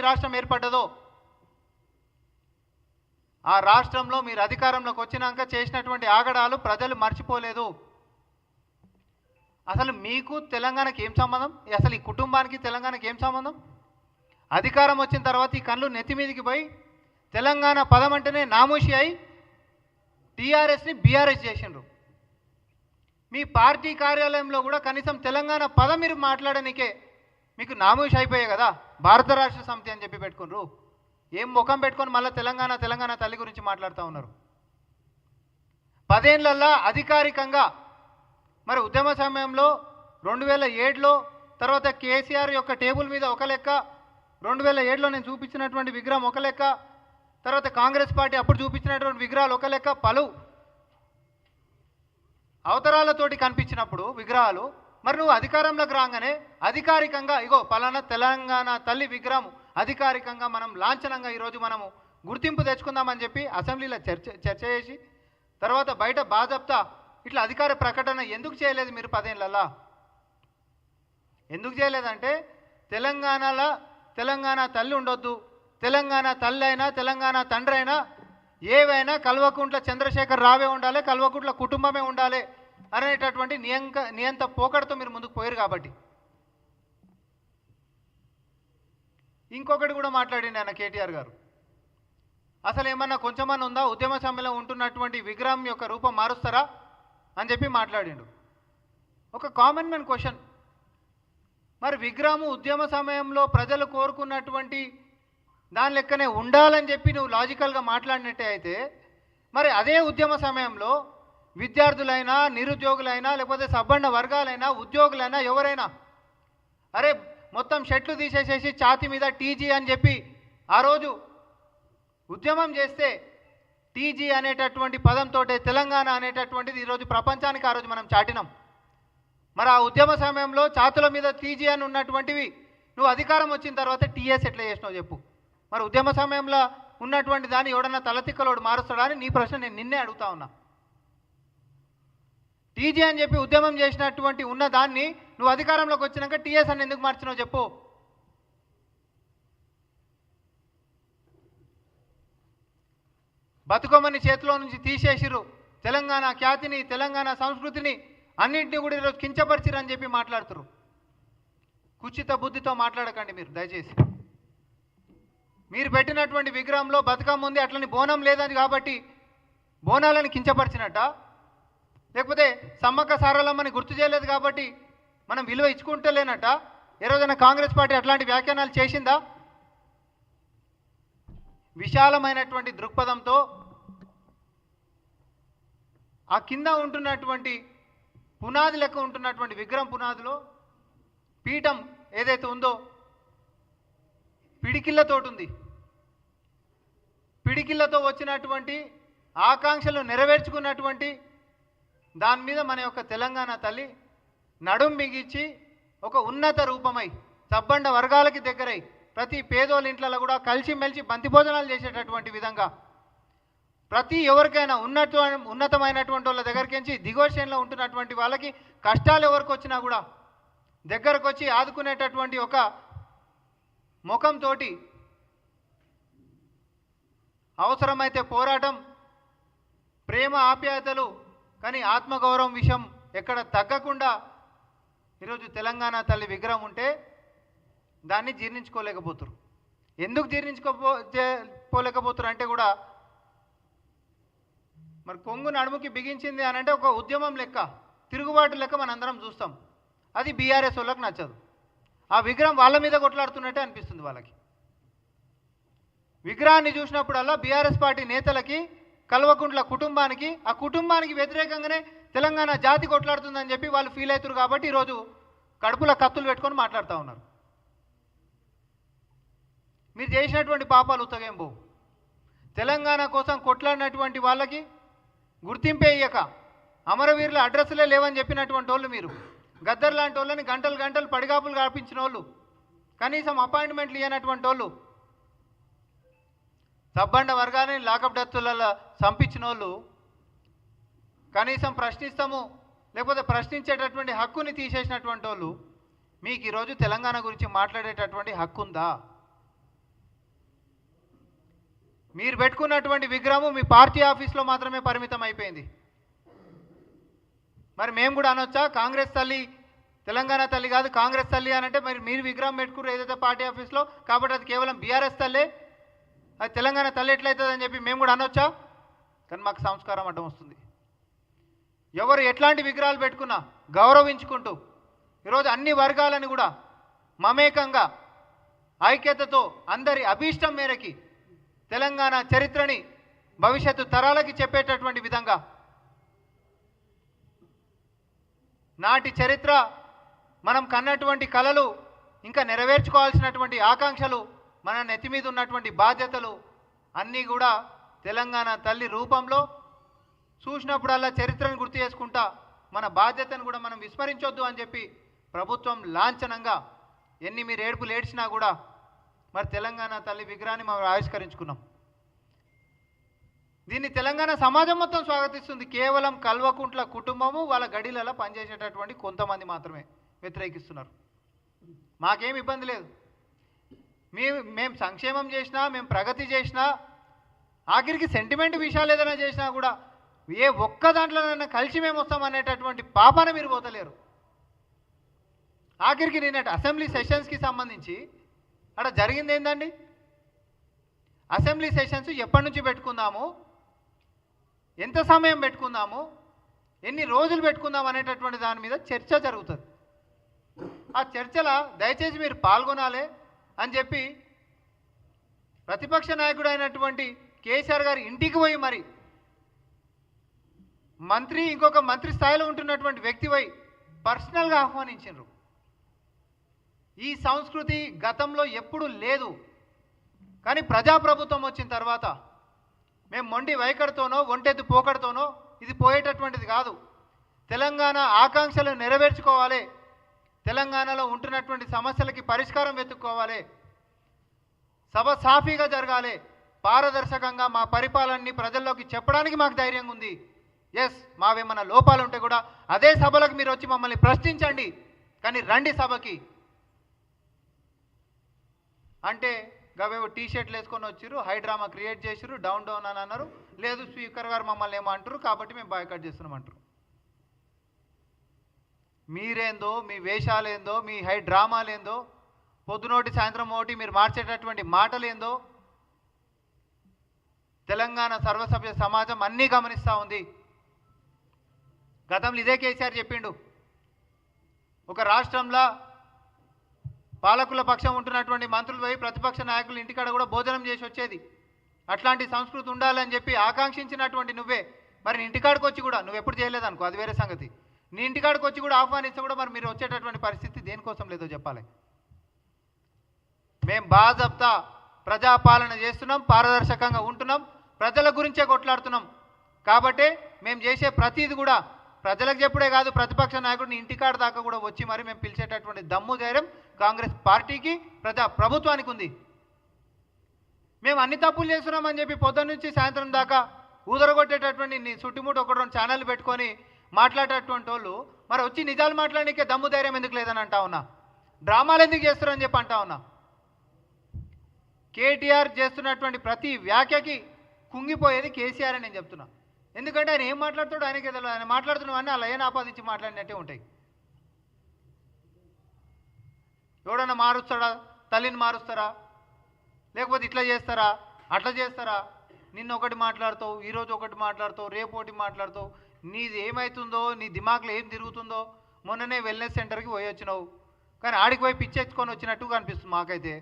రాష్ట్రం ఏర్పడ్డదో ఆ రాష్ట్రంలో మీరు అధికారంలోకి వచ్చినాక చేసినటువంటి ఆగడాలు ప్రజలు మర్చిపోలేదు. అసలు మీకు తెలంగాణకి ఏం సంబంధం? అసలు ఈ కుటుంబానికి తెలంగాణకి ఏం సంబంధం? అధికారం వచ్చిన తర్వాత ఈ కళ్ళు నెత్తి మీదకి పోయి తెలంగాణ పదం అంటేనే నామూషి అయి టీఆర్ఎస్ని బీఆర్ఎస్ చేసిండ్రు. మీ పార్టీ కార్యాలయంలో కూడా కనీసం తెలంగాణ పదం మీరు మాట్లాడనికే మీకు నామూషి అయిపోయాయి కదా. భారత రాష్ట్ర సమితి అని చెప్పి పెట్టుకున్నారు. ఏం ముఖం పెట్టుకొని మళ్ళీ తెలంగాణ తల్లి గురించి మాట్లాడుతూ ఉన్నారు. 10 ఏళ్లలో అధికారికంగా మరి ఉద్యమ సమయంలో 2007లో తర్వాత కేసీఆర్ యొక్క టేబుల్ మీద ఒక లెక్క, 2007లో నేను చూపించినటువంటి విగ్రహం ఒక లెక్క, తర్వాత కాంగ్రెస్ పార్టీ అప్పుడు చూపించినటువంటి విగ్రహాలు ఒక లెక్క, పలు అవతారాలతోటి కనిపించినప్పుడు విగ్రహాలు, మరి నువ్వు అధికారంలోకి రాగానే అధికారికంగా ఇగో పలానా తెలంగాణ తల్లి విగ్రహం అధికారికంగా మనం లాంఛనంగా ఈరోజు మనము గుర్తింపు తెచ్చుకుందామని చెప్పి అసెంబ్లీలో చర్చ చేసి తర్వాత బయట బాజప్తా ఇట్లా అధికార ప్రకటన ఎందుకు చేయలేదు మీరు 10 ఏళ్లలో? ఎందుకు చేయలేదంటే తెలంగాణ తల్లి ఉండొద్దు, తెలంగాణ తల్లి అయినా తెలంగాణ తండ్రి అయినా ఏవైనా కల్వకుంట్ల చంద్రశేఖర్ రావే ఉండాలి, కల్వకుంట్ల కుటుంబమే ఉండాలి అనేటటువంటి నియంత పోకడతో మీరు ముందుకు పోయారు. కాబట్టి ఇంకొకటి కూడా మాట్లాడింది ఆయన కేటీఆర్ గారు. అసలు ఏమన్నా కొంచెమన్నా ఉందా? ఉద్యమ సమయంలో ఉంటున్నటువంటి విగ్రహం యొక్క రూపం మారుస్తారా అని చెప్పి మాట్లాడిండు. ఒక కామన్ మ్యాన్ క్వశ్చన్, మరి విగ్రహము ఉద్యమ సమయంలో ప్రజలు కోరుకున్నటువంటి దాని లెక్కనే ఉండాలని చెప్పి నువ్వు లాజికల్గా మాట్లాడినట్టే అయితే మరి అదే ఉద్యమ సమయంలో విద్యార్థులైనా నిరుద్యోగులైనా లేకపోతే సబ్బండ వర్గాలైనా ఉద్యోగులైనా ఎవరైనా అరే మొత్తం షర్ట్లు తీసేసేసి ఛాతీ మీద టీజీ అని చెప్పి ఆ రోజు ఉద్యమం చేస్తే టీజీ అనేటటువంటి పదంతో తెలంగాణ అనేటటువంటిది ఈరోజు ప్రపంచానికి ఆ రోజు మనం చాటినాం. మరి ఆ ఉద్యమ సమయంలో ఛాతుల మీద టీజీ అని ఉన్నటువంటివి నువ్వు అధికారం వచ్చిన తర్వాత టీఎస్ ఎట్లా చేసినావు చెప్పు? మరి ఉద్యమ సమయంలో ఉన్నటువంటి దాన్ని ఎవడన్నా తలతిక్కలోడు మారుస్తాడా అని నీ ప్రశ్న నేను నిన్నే అడుగుతా ఉన్నా. టీజీ అని చెప్పి ఉద్యమం చేసినటువంటి ఉన్న దాన్ని నువ్వు అధికారంలోకి వచ్చినాక టీఎస్ అని ఎందుకు మార్చినావు చెప్పు? బతుకమ్మని చేతిలో నుంచి తీసేసిరు, తెలంగాణ ఖ్యాతిని తెలంగాణ సంస్కృతిని అన్నింటినీ కూడా ఈరోజు కించపరిచిరు అని చెప్పి మాట్లాడుతురు. కుచిత బుద్ధితో మాట్లాడకండి మీరు దయచేసి. మీరు పెట్టినటువంటి విగ్రహంలో బతుకమ్మ ఉంది, అట్లని బోనం లేదని కాబట్టి బోనాలను కించపరిచినట్ట, లేకపోతే సమ్మక్క సారలమ్మని గుర్తు చేయలేదు కాబట్టి మనం విలువ ఇచ్చుకుంటలేనట్ట? ఏ రోజైనా కాంగ్రెస్ పార్టీ అట్లాంటి వ్యాఖ్యానాలు చేసిందా? విశాలమైనటువంటి దృక్పథంతో ఆ కింద ఉంటున్నటువంటి పునాది లెక్క ఉంటున్నటువంటి విగ్రహం పునాదిలో పీఠం ఏదైతే ఉందో పిడికిళ్ళతోటి ఉంది. పిడికిళ్ళతో వచ్చినటువంటి ఆకాంక్షలు నెరవేర్చుకున్నటువంటి దాని మీద మన యొక్క తెలంగాణ తల్లి నడుం బిగించి ఒక ఉన్నత రూపమై సబ్బండ వర్గాలకి దగ్గరై ప్రతి పేదోళ్ళ ఇంట్లలో కూడా కలిసిమెలిసి బంతి భోజనాలు చేసేటటువంటి విధంగా ప్రతి ఎవరికైనా ఉన్నతమైనటువంటి వాళ్ళ దగ్గరికి దిగువ శ్రేణిలో ఉంటున్నటువంటి వాళ్ళకి కష్టాలు ఎవరికి వచ్చినా కూడా దగ్గరకు వచ్చి ఆదుకునేటటువంటి ఒక ముఖంతో అవసరమైతే పోరాటం, ప్రేమ ఆప్యాయతలు, కానీ ఆత్మగౌరవం విషయం ఎక్కడ తగ్గకుండా ఈరోజు తెలంగాణ తల్లి విగ్రహం ఉంటే దాన్ని జీర్ణించుకోలేకపోతున్నారు. ఎందుకు జీర్ణించుకోలేకపోతున్నారు అంటే కూడా మరి కొంగు నడుముకి బిగించింది అని అంటే ఒక ఉద్యమం లెక్క, తిరుగుబాటు లెక్క మనందరం చూస్తాం. అది బీఆర్ఎస్ వాళ్ళకి నచ్చదు. ఆ విగ్రహం వాళ్ళ మీద కొట్లాడుతున్నట్టే అనిపిస్తుంది వాళ్ళకి. విగ్రహాన్ని చూసినప్పుడల్లా బీఆర్ఎస్ పార్టీ నేతలకి కల్వకుంట్ల కుటుంబానికి ఆ కుటుంబానికి వ్యతిరేకంగానే తెలంగాణ జాతి కొట్లాడుతుందని చెప్పి వాళ్ళు ఫీల్ అవుతారు. కాబట్టి ఈరోజు కడుపుల కత్తులు పెట్టుకొని మాట్లాడుతూ ఉన్నారు. మీరు చేసినటువంటి పాపాలు ఉత్తగేం పోవు. తెలంగాణ కోసం కొట్లాడినటువంటి వాళ్ళకి గుర్తింపే ఇయ్యక అమరవీరుల అడ్రస్లే లేవని చెప్పినటువంటి వాళ్ళు మీరు, గద్దర్ లాంటి వాళ్ళని గంటలు పడిగాపులు కల్పించిన వాళ్ళు, కనీసం అపాయింట్మెంట్లు ఇవ్వనటువంటి వాళ్ళు, సబ్బండ వర్గాన్ని లాకప్ డెత్తులలో చంపించిన వాళ్ళు కనీసం ప్రశ్నిస్తాము లేకపోతే ప్రశ్నించేటటువంటి హక్కుని తీసేసినటువంటి వాళ్ళు మీకు ఈరోజు తెలంగాణ గురించి మాట్లాడేటటువంటి హక్కు ఉందా? మీరు పెట్టుకున్నటువంటి విగ్రహం మీ పార్టీ ఆఫీస్లో మాత్రమే పరిమితం అయిపోయింది. మరి మేము కూడా అనొచ్చా కాంగ్రెస్ తల్లి తెలంగాణ తల్లి కాదు కాంగ్రెస్ తల్లి అని అంటే మరి మీరు విగ్రహం పెట్టుకున్నారు ఏదైతే పార్టీ ఆఫీస్లో కాబట్టి అది కేవలం బీఆర్ఎస్ తల్లే, అది తెలంగాణ తల్లి ఎట్లయితుందని చెప్పి మేము కూడా అనొచ్చా? కానీ మాకు సంస్కారం అడ్డం వస్తుంది. ఎవరు ఎట్లాంటి విగ్రహాలు పెట్టుకున్నా గౌరవించుకుంటూ ఈరోజు అన్ని వర్గాలను కూడా మమేకంగా ఐక్యతతో అందరి అభీష్టం మేరకి తెలంగాణ చరిత్రని భవిష్యత్తు తరాలకి చెప్పేటటువంటి విధంగా నాటి చరిత్ర మనం కన్నటువంటి కలలు ఇంకా నెరవేర్చుకోవాల్సినటువంటి ఆకాంక్షలు మన నెత్తి మీద ఉన్నటువంటి బాధ్యతలు అన్నీ కూడా తెలంగాణ తల్లి రూపంలో చూసినప్పుడల్లా చరిత్రను గుర్తు చేసుకుంటా మన బాధ్యతను కూడా మనం విస్మరించొద్దు అని చెప్పి ప్రభుత్వం లాంఛనంగా ఎన్ని మీరు ఏడుపులు ఏడ్చినా కూడా మరి తెలంగాణ తల్లి విగ్రహాన్ని మనం ఆవిష్కరించుకున్నాం. దీన్ని తెలంగాణ సమాజం మొత్తం స్వాగతిస్తుంది. కేవలం కల్వకుంట్ల కుటుంబము వాళ్ళ గడిలలో పనిచేసేటటువంటి కొంతమంది మాత్రమే వ్యతిరేకిస్తున్నారు. మాకేం ఇబ్బంది లేదు. మేము సంక్షేమం చేసినా మేము ప్రగతి చేసినా ఆఖరికి సెంటిమెంట్ విషయాలు ఏదైనా చేసినా కూడా ఏ ఒక్క దాంట్లోనైనా కలిసి మేము వస్తాం అనేటటువంటి పాపాన మీరు పోతలేరు. ఆఖరికి నిన్నటి అసెంబ్లీ సెషన్స్కి సంబంధించి అక్కడ జరిగింది ఏందండి? అసెంబ్లీ సెషన్స్ ఎప్పటి నుంచి పెట్టుకుందాము, ఎంత సమయం పెట్టుకుందాము, ఎన్ని రోజులు పెట్టుకుందాం అనేటటువంటి దాని మీద చర్చ జరుగుతుంది. ఆ చర్చల దయచేసి మీరు పాల్గొనాలి అని చెప్పి ప్రతిపక్ష నాయకుడు అయినటువంటి కేసీఆర్ గారి ఇంటికి పోయి మరి మంత్రి ఇంకొక మంత్రి స్థాయిలో ఉంటున్నటువంటి వ్యక్తి పోయి పర్సనల్గా ఆహ్వానించారు. ఈ సంస్కృతి గతంలో ఎప్పుడూ లేదు. కానీ ప్రజాప్రభుత్వం వచ్చిన తర్వాత మేము మొండి వైఖరితోనో ఒంటెద్దు పోకడతోనో ఇది పోయేటటువంటిది కాదు. తెలంగాణ ఆకాంక్షలు నెరవేర్చుకోవాలి, తెలంగాణలో ఉంటున్నటువంటి సమస్యలకి పరిష్కారం వెతుక్కోవాలి, సభ సాఫీగా జరగాలి, పారదర్శకంగా మా పరిపాలనని ప్రజల్లోకి చెప్పడానికి మాకు ధైర్యంగా ఉంది. ఎస్, మావేమన్నా లోపాలు ఉంటే కూడా అదే సభలకు మీరు వచ్చి మమ్మల్ని ప్రశ్నించండి, కానీ రండి సభకి అంటే గవేవో టీ షర్ట్లు వేసుకొని వచ్చారు, హై డ్రామా క్రియేట్ చేసారు, డౌన్ డౌన్ అని అన్నారు. లేదు స్పీకర్ గారు మమ్మల్ని ఏమో అంటారు కాబట్టి మేము బాయ్కాట్ చేస్తున్నామంటారు. మీరేందో మీ వేషాలేందో మీ హై డ్రామాలేందో పొద్దునోటి సాయంత్రం ఒకటి మీరు మార్చేటటువంటి మాటలేందో తెలంగాణ సర్వసభ్య సమాజం అన్నీ గమనిస్తూ ఉంది. గతంలో ఇదే కేసీఆర్ చెప్పిండు, ఒక రాష్ట్రంలో పాలకుల పక్షం ఉంటున్నటువంటి మంత్రులు పోయి ప్రతిపక్ష నాయకులు ఇంటికాడ కూడా భోజనం చేసి వచ్చేది. అట్లాంటి సంస్కృతి ఉండాలని చెప్పి ఆకాంక్షించినటువంటి నువ్వే మరి ఇంటికాడికి వచ్చి కూడా నువ్వు ఎప్పుడు చేయలేదనుకో అది వేరే సంగతి, నీ ఇంటికాడికి వచ్చి కూడా ఆహ్వానిస్తే కూడా మరి మీరు వచ్చేటటువంటి పరిస్థితి దేనికోసం లేదో చెప్పాలి. మేము బాజప్తా ప్రజాపాలన చేస్తున్నాం, పారదర్శకంగా ఉంటున్నాం, ప్రజల గురించే కొట్లాడుతున్నాం. కాబట్టే మేము చేసే ప్రతిది కూడా ప్రజలకు చెప్పుడే కాదు, ప్రతిపక్ష నాయకుడిని ఇంటికాడ దాకా కూడా వచ్చి మరి మేము పిలిచేటటువంటి దమ్ము ధైర్యం కాంగ్రెస్ పార్టీకి ప్రజా ప్రభుత్వానికి ఉంది. మేము అన్ని తప్పులు చేస్తున్నామని చెప్పి పొద్దున్న నుంచి సాయంత్రం దాకా ఊదరగొట్టేటటువంటి నీ చుట్టుముట్టు ఒక రెండు ఛానల్ పెట్టుకొని మాట్లాడేటటువంటి వాళ్ళు మరి వచ్చి నిజాలు మాట్లాడడానికే దమ్ము ధైర్యం ఎందుకు లేదని అంటా ఉన్నా, డ్రామాలు ఎందుకు చేస్తారని చెప్పి అంటా ఉన్నా. కేటీఆర్ చేస్తున్నటువంటి ప్రతి వ్యాఖ్యకి కుంగిపోయేది కేసీఆర్ అని నేను చెప్తున్నా. ఎందుకంటే ఆయన ఏం మాట్లాడుతాడో ఆయనకే తెలియదు. ఆయన మాట్లాడుతున్నవన్నీ అలా ఏం ఆపాదించి మాట్లాడినట్టే ఉంటాయి. ఎవడన్నా మారుస్తాడా? తల్లిని మారుస్తారా? లేకపోతే ఇట్లా చేస్తారా అట్లా చేస్తారా? నిన్న ఒకటి మాట్లాడుతావు, ఈరోజు ఒకటి మాట్లాడుతావు, రేపు ఒకటి మాట్లాడుతావు. నీది ఏమవుతుందో నీ దిమాగ్లో ఏం తిరుగుతుందో. మొన్ననే వెల్నెస్ సెంటర్కి పోయి వచ్చినావు, కానీ ఆడికి పోయి పిచ్చెచ్చుకొని వచ్చినట్టు కనిపిస్తుంది మాకైతే.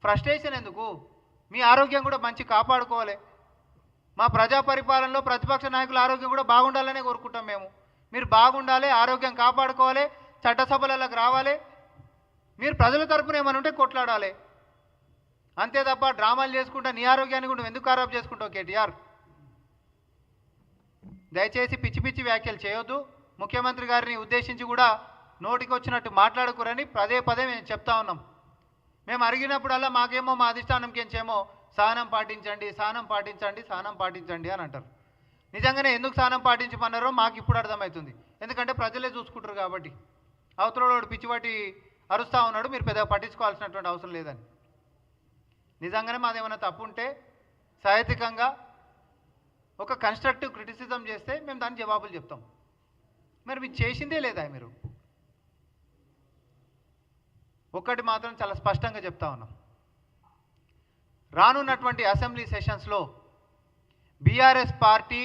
ఫ్రస్ట్రేషన్ ఎందుకు? మీ ఆరోగ్యం కూడా మంచి కాపాడుకోవాలి. మా ప్రజా పరిపాలనలో ప్రతిపక్ష నాయకుల ఆరోగ్యం కూడా బాగుండాలనే కోరుకుంటాం మేము. మీరు బాగుండాలి, ఆరోగ్యం కాపాడుకోవాలి, చట్టసభలకు రావాలి, మీరు ప్రజల తరపున ఏమైనా ఉంటే కొట్లాడాలి. అంతే తప్ప డ్రామాలు చేసుకుంటా నీ ఆరోగ్యాన్ని కూడా ఎందుకు ఖరాబ్ చేసుకుంటావు కేటీఆర్? దయచేసి పిచ్చి పిచ్చి వ్యాఖ్యలు చేయొద్దు. ముఖ్యమంత్రి గారిని ఉద్దేశించి కూడా నోటికి వచ్చినట్టు మాట్లాడుకురని పదే పదే మేము చెప్తా ఉన్నాం. మేము అడిగినప్పుడల్లా మాకేమో మా అధిష్టానంకేమో సహనం పాటించండి, సహనం పాటించండి, సహనం పాటించండి అని అంటారు. నిజంగానే ఎందుకు సహనం పాటించమన్నారో మాకు ఇప్పుడు అర్థమవుతుంది. ఎందుకంటే ప్రజలే చూసుకుంటారు కాబట్టి. అవతలోడు పిచ్చివాటి అరుస్తూ ఉన్నాడు, మీరు పెద్దగా పట్టించుకోవాల్సినటువంటి అవసరం లేదని. నిజంగానే మాదేమైనా తప్పు ఉంటే సహేతుకంగా ఒక కన్స్ట్రక్టివ్ క్రిటిసిజం చేస్తే మేము దాని జవాబులు చెప్తాం. మరి మీరు చేసిందే లేదా? మీరు ఒక్కటి మాత్రం చాలా స్పష్టంగా చెప్తా ఉన్నాం, రానున్నటువంటి అసెంబ్లీ సెషన్స్లో బీఆర్ఎస్ పార్టీ